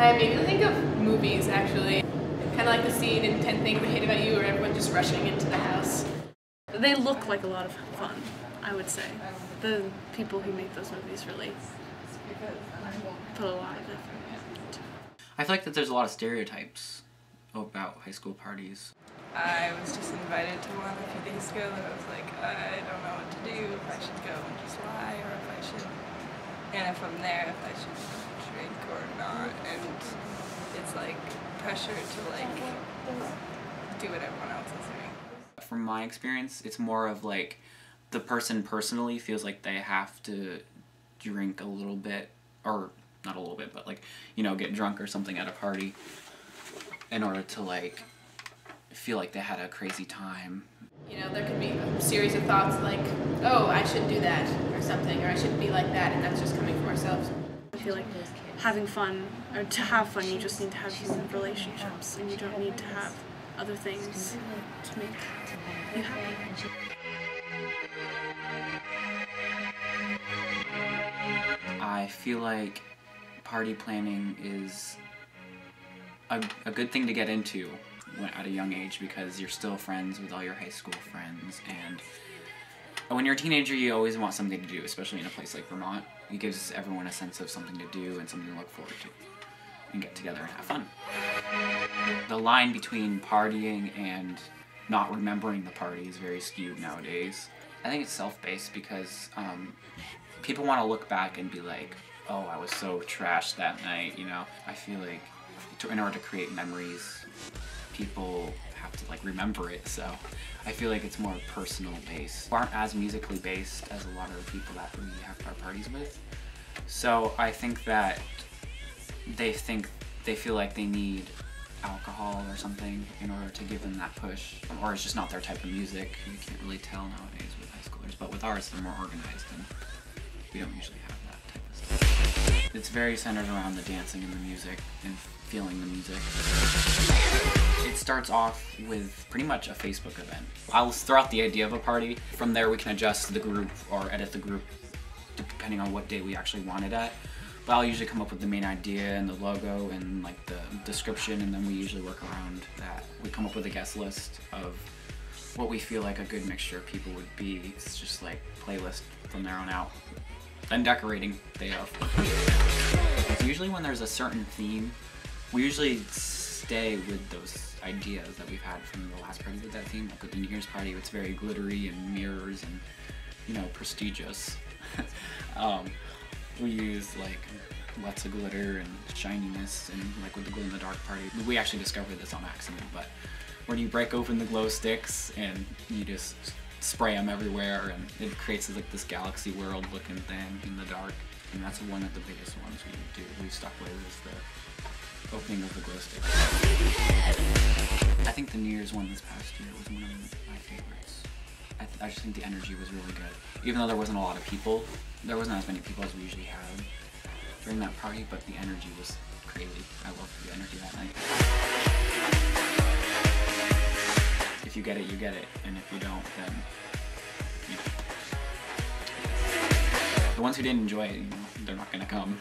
I immediately think of movies, actually. Kind of like the scene in 10 Things I Hate About You where everyone just rushing into the house. They look like a lot of fun, I would say. The people who make those movies really put a lot of effort into it. I feel like that there's a lot of stereotypes about high school parties. I was just invited to one a few days ago that I was like, I don't know what to do, if I should go and just lie or if I should, and if I'm there, if I should drink or not, and it's like pressure to like do what everyone else is doing. From my experience, it's more of like the person personally feels like they have to drink a little bit, or not a little bit, but like, you know, get drunk or something at a party in order to like feel like they had a crazy time. You know, there could be a series of thoughts like, oh, I should do that or something, or I shouldn't be like that, and that's just coming from ourselves. I feel like having fun, or to have fun, you just need to have human relationships, and you don't need to have other things to make you happy. I feel like party planning is a good thing to get into at a young age because you're still friends with all your high school friends, and when you're a teenager you always want something to do, especially in a place like Vermont. It gives everyone a sense of something to do and something to look forward to and get together and have fun. The line between partying and not remembering the party is very skewed nowadays. I think it's self-based because people want to look back and be like, oh, I was so trashed that night, you know? I feel like in order to create memories, people have to like remember it, so I feel like it's more personal based. We aren't as musically based as a lot of the people that we have our parties with. So I think that they feel like they need alcohol or something in order to give them that push, or it's just not their type of music. You can't really tell nowadays with high schoolers, but with ours they're more organized and we don't usually have that type of stuff. It's very centered around the dancing and the music and feeling the music. It starts off with pretty much a Facebook event. I'll throw out the idea of a party. From there we can adjust the group or edit the group depending on what day we actually want it at. But I'll usually come up with the main idea and the logo and like the description, and then we usually work around that. We come up with a guest list of what we feel like a good mixture of people would be. It's just like playlist from there on out. Then decorating day of. Usually when there's a certain theme, we usually stay with those ideas that we've had from the last party with that theme. Like with the New Year's party, it's very glittery and mirrors and, you know, prestigious. We use like lots of glitter and shininess, and like with the glow in the dark party, we actually discovered this on accident, but when you break open the glow sticks and you just spray them everywhere, and it creates like this galaxy world looking thing in the dark, and that's one of the biggest ones we stuck with, is the opening of the glow sticks. I think the New Year's one this past year was one of my favorites. I just think the energy was really good. Even though there wasn't a lot of people, there wasn't as many people as we usually have during that party, but the energy was crazy. I loved the energy that night. If you get it, you get it, and if you don't, then, you know. The ones who didn't enjoy it, you know, they're not gonna come.